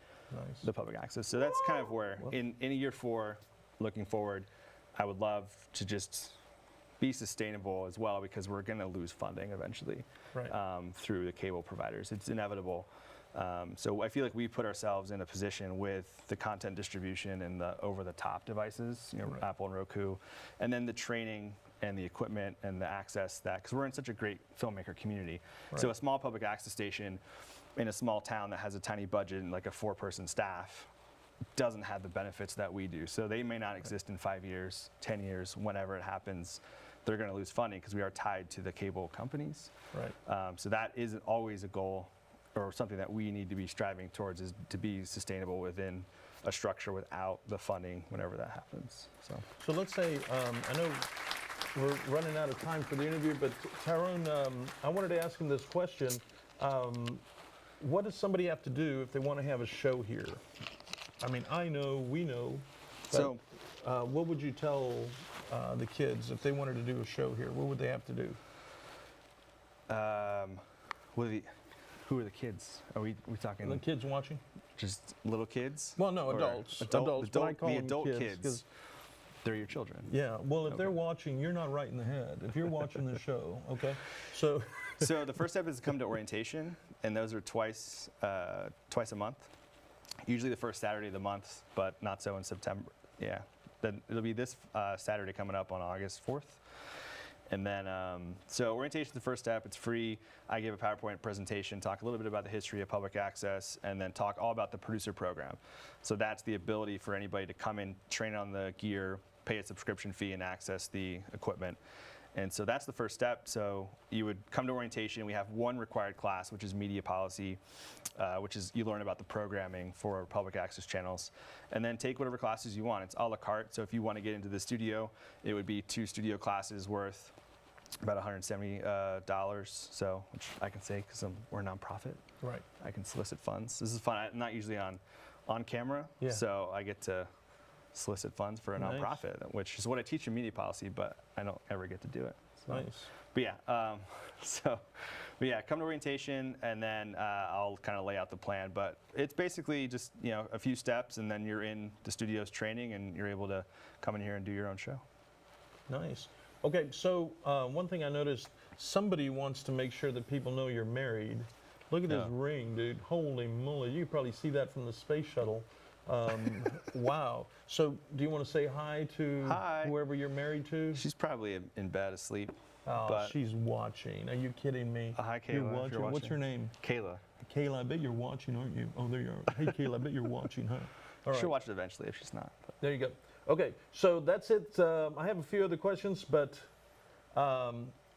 the public access. So that's kind of where, in year 4, looking forward, I would love to just be sustainable as well, because we're going to lose funding eventually through the cable providers. It's inevitable. So I feel like we put ourselves in a position with the content distribution and the over-the-top devices, Apple and Roku, and then the training and the equipment and the access because we're in such a great filmmaker community. So a small public access station in a small town that has a tiny budget and like a 4-person staff doesn't have the benefits that we do. So they may not exist in 5 years, 10 years, whenever it happens. They're going to lose funding because we are tied to the cable companies. So that isn't always a goal, or something that we need to be striving towards, is to be sustainable within a structure without the funding whenever that happens. So let's say, I know we're running out of time for the interview, but Tyrone, I wanted to ask him this question. What does somebody have to do if they want to have a show here? I mean, I know, we know. But, So, what would you tell the kids if they wanted to do a show here? What would they have to do? who are the kids? Are we talking The kids watching? just little kids? Well, no, Or adults. Adults, but I call the them adult kids. kids. 'Cause- They're your children. Yeah, well, if they're Okay. watching, you're not right in the head. If you're watching the show, okay? So, So the first step is to come to orientation, and those are twice a month. Usually the first Saturday of the month, but not so in September. Yeah, then it'll be this Saturday coming up on August 4th. And then, so orientation is the first step. It's free. I give a PowerPoint presentation, talk a little bit about the history of public access, and then talk all about the producer program. So that's the ability for anybody to come in, train on the gear, pay a subscription fee, and access the equipment. And so that's the first step. So you would come to orientation. We have one required class, which is media policy, which is you learn about the programming for public access channels. And then take whatever classes you want. It's a la carte. So if you want to get into the studio, it would be 2 studio classes worth about $170. So, which I can say because we're a nonprofit. right. I can solicit funds. This is fun. I'm not usually on camera, Yeah. so I get to solicit funds for a Nice. nonprofit, which is what I teach in media policy, but I don't ever get to do it. So. Nice. But yeah, come to orientation, and then I'll kind of lay out the plan. But it's basically just a few steps, and then you're in the studio's training, and you're able to come in here and do your own show. Nice. Okay, so one thing I noticed, somebody wants to make sure that people know you're married. Look at his Yeah. ring, dude. Holy moly. You could probably see that from the space shuttle. Wow. So do you want to say hi to Hi. whoever you're married to? She's probably in bed asleep. Oh, but- she's watching. Are you kidding me? Hi, Kayla, You're if watching. you're What's watching. your name? Kayla. Kayla, I bet you're watching, aren't you? Oh, there you are. Hey, Kayla, I bet you're watching, huh? All right. She'll watch it eventually if she's not. But. There you go. Okay, so that's it. I have a few other questions, but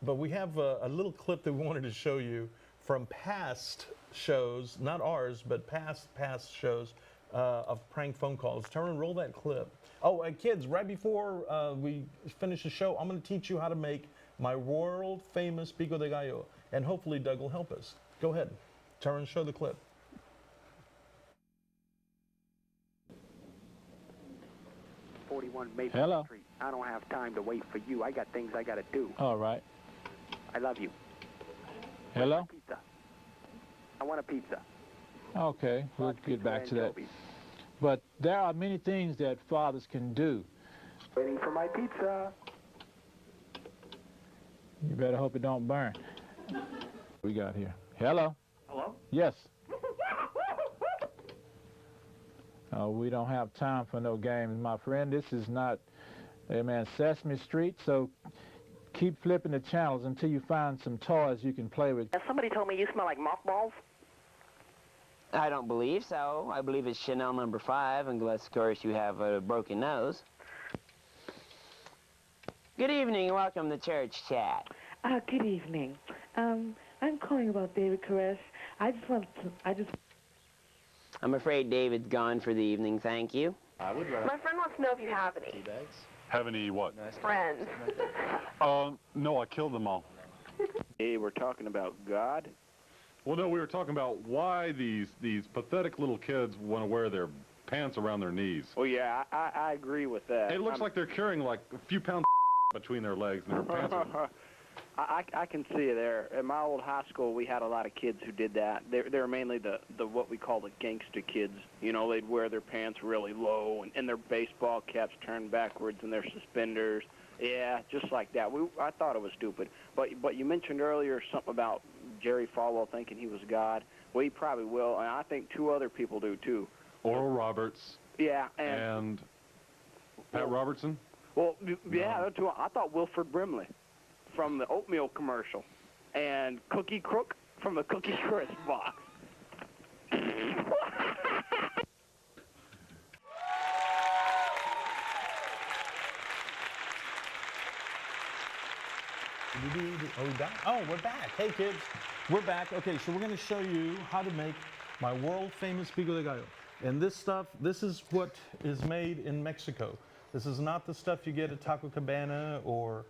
we have a little clip that we wanted to show you from past shows, not ours, but past shows of prank phone calls. Turn and roll that clip. Oh, kids, right before we finish the show, I'm going to teach you how to make my world famous pico de gallo, and hopefully Doug will help us. Go ahead, turn and show the clip. 41 Maple Hello. Street. I don't have time to wait for you. I got things I got to do. All right. I love you. Hello? Pizza. I want a pizza. Okay, we'll Hot get pizza back to that. anchovies. But there are many things that fathers can do. Waiting for my pizza. You better hope it don't burn. We got here. Hello? Hello? Yes. We don't have time for no games, my friend. This is not, Sesame Street, so keep flipping the channels until you find some toys you can play with. Somebody told me you smell like mothballs. I don't believe so. I believe it's Chanel number 5, unless, of course, you have a broken nose. Good evening, welcome to Church Chat. Good evening. I'm calling about David Koresh. I'm afraid David's gone for the evening, thank you. My friend wants to know if you have any. Have any what? Friends. No, I killed them all. Hey, we're talking about God. Well, no, we were talking about why these pathetic little kids want to wear their pants around their knees. Oh, yeah, I agree with that. It looks like they're carrying like a few pounds between their legs and their pants are... I can see you there. In my old high school, we had a lot of kids who did that. They were mainly the what we call the gangster kids. You know, they'd wear their pants really low and their baseball caps turned backwards and their suspenders. Yeah, just like that. I thought it was stupid. But you mentioned earlier something about Jerry Falwell thinking he was God. Well, he probably will, and I think 2 other people do too. Oral Roberts. Yeah, and Pat Robertson. Well, yeah, those 2. I thought Wilford Brimley from the oatmeal commercial, and Cookie Crook from the Cookie Crisp box. Are we back? Oh, we're back. Hey, kids. We're back. Okay, so we're going to show you how to make my world famous pico de gallo. And this stuff, this is what is made in Mexico. This is not the stuff you get at Taco Cabana or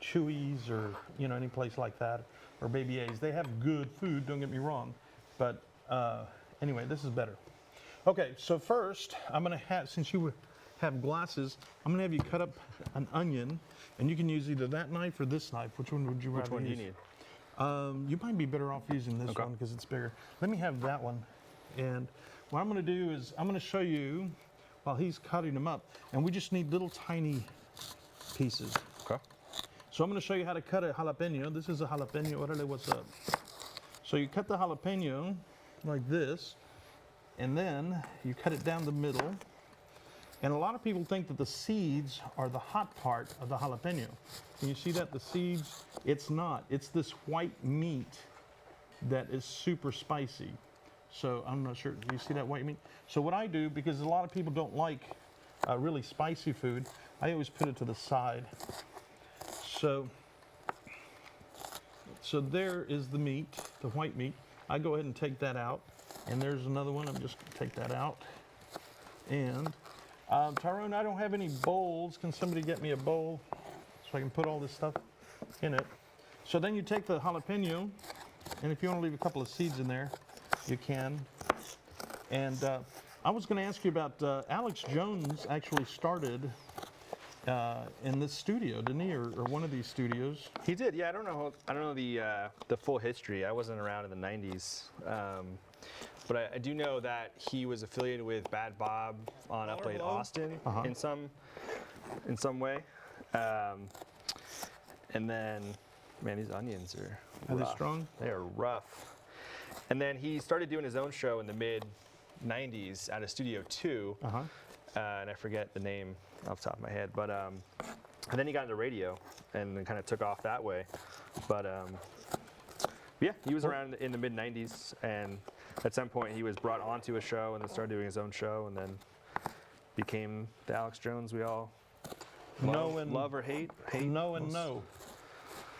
Chuy's or, any place like that, or Baby A's. They have good food, don't get me wrong. But anyway, this is better. Okay, so first, I'm gonna have, since you have glasses, I'm gonna have you cut up an onion, and you can use either that knife or this knife. Which one would you rather use? Which one do you need? You might be better off using this Okay. one because it's bigger. Let me have that one. And what I'm gonna do is, I'm gonna show you while he's cutting them up, and we just need little tiny pieces. Okay. So I'm gonna show you how to cut a jalapeno. This is a jalapeno, orale, what's up? So you cut the jalapeno like this, and then you cut it down the middle. And a lot of people think that the seeds are the hot part of the jalapeno. Can you see that, the seeds? It's not, it's this white meat that is super spicy. So I'm not sure, do you see that white meat? So what I do, because a lot of people don't like really spicy food, I always put it to the side. So there is the meat, the white meat. I go ahead and take that out. And there's another one, I'm just gonna take that out. And Tyrone, I don't have any bowls. Can somebody get me a bowl so I can put all this stuff in it? So then you take the jalapeno, and if you want to leave a couple of seeds in there, you can. And I was going to ask you about Alex Jones actually started in this studio, didn't he, or one of these studios? He did, yeah. I don't know the full history. I wasn't around in the '90s, but I do know that he was affiliated with Bad Bob on Up Late Austin in some way. And then, man, these onions are they rough. strong? They are rough. And then he started doing his own show in the mid '90s at a Studio 2, and I forget the name off the top of my head, but and then he got into radio and then kind of took off that way. But yeah, he was around in the mid '90s, and at some point he was brought onto a show and then started doing his own show, and then became the Alex Jones we all love or hate. No and no.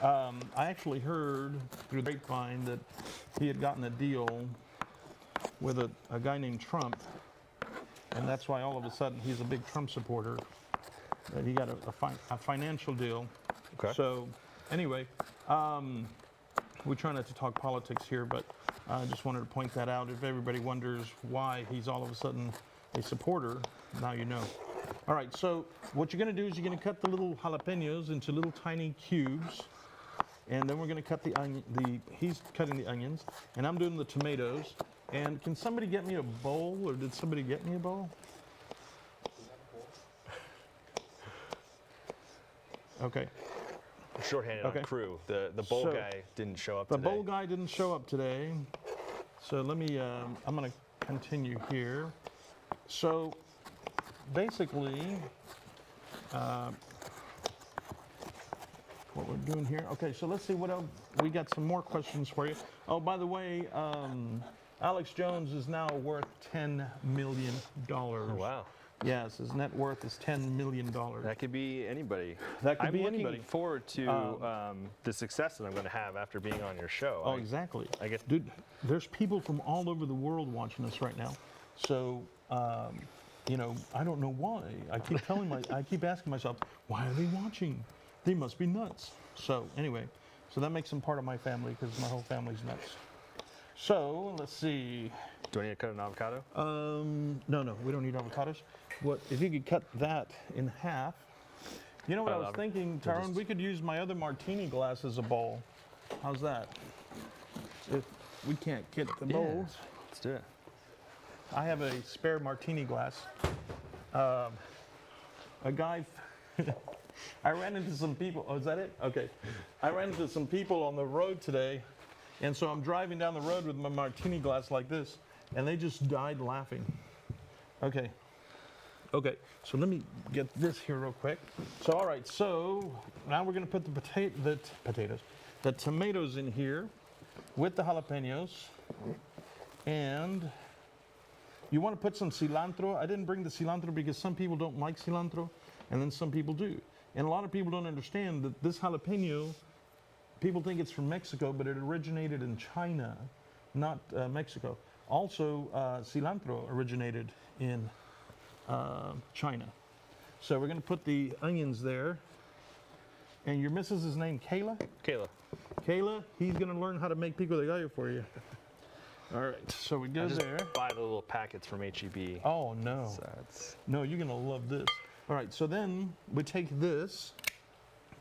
I actually heard through the grapevine that he had gotten a deal with a guy named Trump, and that's why all of a sudden he's a big Trump supporter. That he got a financial deal. Okay. So anyway, we try not to talk politics here, but I just wanted to point that out. If everybody wonders why he's all of a sudden a supporter, now you know. All right, so what you're going to do is you're going to cut the little jalapenos into little tiny cubes, and then we're going to cut the onion. He's cutting the onions, and I'm doing the tomatoes. And can somebody get me a bowl, or did somebody get me a bowl? Okay. We're shorthanded on crew. The bowl guy didn't show up today. today. The bowl guy didn't show up today. So let me, I'm going to continue here. So basically, what we're doing here. Okay, so let's see what else. We got some more questions for you. Oh, by the way, Alex Jones is now worth $10 million. Oh, wow. Yes, his net worth is $10 million. That could be anybody. That could be I'm anybody. looking forward to the success that I'm going to have after being on your show. Oh, exactly. I guess, dude, there's people from all over the world watching us right now. So, you know, I don't know why. I keep asking myself, why are they watching? They must be nuts. So anyway, so that makes them part of my family because my whole family's nuts. So let's see. Do I need to cut an avocado? No, we don't need avocados. What if you could cut that in half? You know what I was thinking, Tyrone? We could use my other martini glass as a bowl. How's that? If we can't get the bowls, let's do it. I have a spare martini glass. A guy. I ran into some people. Oh, is that it? Okay. I ran into some people on the road today, and so I'm driving down the road with my martini glass like this, and they just died laughing. Okay. Okay, so let me get this here real quick. So, all right, so now we're going to put the tomatoes in here with the jalapenos. And you want to put some cilantro. I didn't bring the cilantro because some people don't like cilantro, and then some people do. And a lot of people don't understand that this jalapeno, people think it's from Mexico, but it originated in China, not Mexico. Also, cilantro originated in China. So we're going to put the onions there. And your missus' name, Kayla? Kayla. Kayla, he's going to learn how to make pico de gallo for you. All right, so we I go just there. buy the little packets from HEB. Oh, no. So it's No, you're going to love this. All right, so then we take this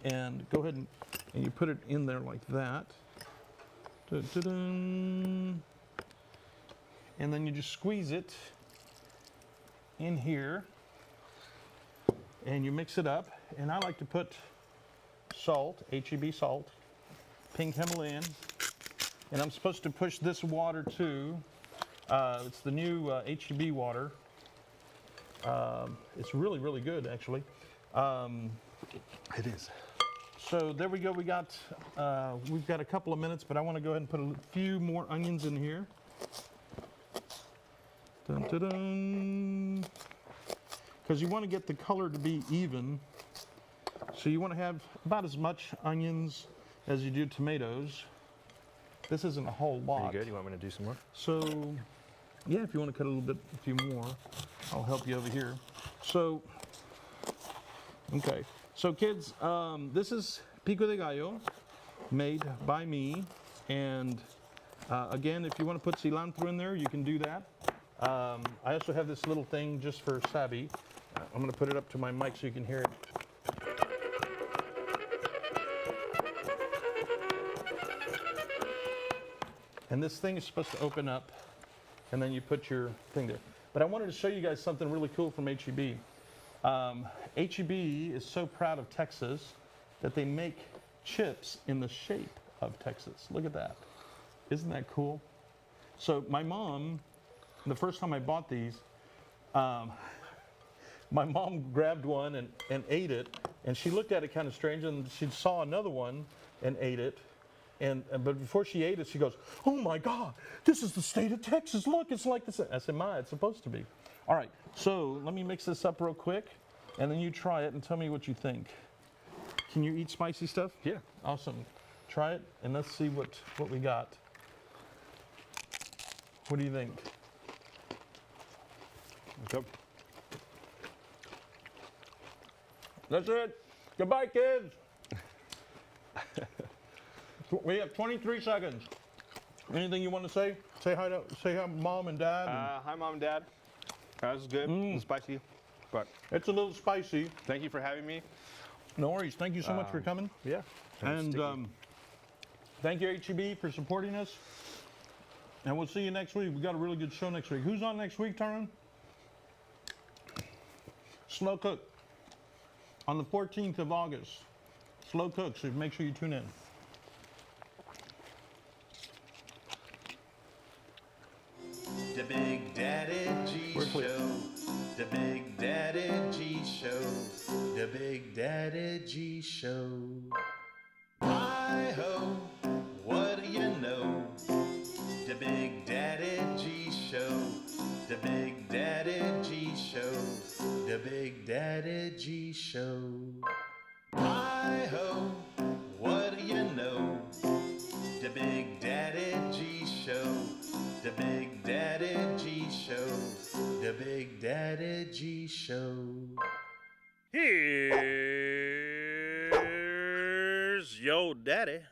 and go ahead and you put it in there like that. Dun-dun-dun. And then you just squeeze it in here and you mix it up. And I like to put salt, HEB salt, pink Himalayan, and I'm supposed to push this water too. It's the new HEB water. It's really, really good, actually. It is. So there we go. We've got a couple of minutes, but I want to go ahead and put a few more onions in here. Dun, dun, dun. Because you want to get the color to be even. So you want to have about as much onions as you do tomatoes. This isn't a whole lot. Pretty good. You want me to do some more? So, yeah, if you want to cut a few more, I'll help you over here. So, okay. So, kids, this is pico de gallo, made by me. And again, if you want to put cilantro in there, you can do that. I also have this little thing just for Sabi. I'm going to put it up to my mic so you can hear it. And this thing is supposed to open up, and then you put your thing there. But I wanted to show you guys something really cool from HEB. HEB is so proud of Texas that they make chips in the shape of Texas. Look at that. Isn't that cool? So my mom, the first time I bought these, my mom grabbed one and ate it, and she looked at it kind of strange, and she saw another one and ate it. But before she ate it, she goes, "Oh my God, this is the state of Texas. Look, it's like this." I said, "Ma, it's supposed to be." All right, so let me mix this up real quick, and then you try it and tell me what you think. Can you eat spicy stuff? Yeah. Awesome. Try it, and let's see what we got. What do you think? Okay. That's it. Goodbye, kids. We have 23 seconds. Anything you want to say? Say hi to Mom and Dad. Hi, Mom and Dad. This is good. It's spicy, but it's a little spicy. Thank you for having me. No worries. Thank you so much for coming. Yeah. And thank you, HEB, for supporting us. And we'll see you next week. We got a really good show next week. Who's on next week, Tyron? Slow Cook. On the 14th of August. Slow Cook, so make sure you tune in. The Big Daddy G Show. The Big Daddy G Show. The Big Daddy G Show. Hi-ho, what do you know? The Big Daddy G Show. The Big Daddy G Show. The Big Daddy G Show. Hi-ho, what do you know? The Big Daddy G Show. The Big Daddy G Show. The Big Daddy G Show. Here's your daddy.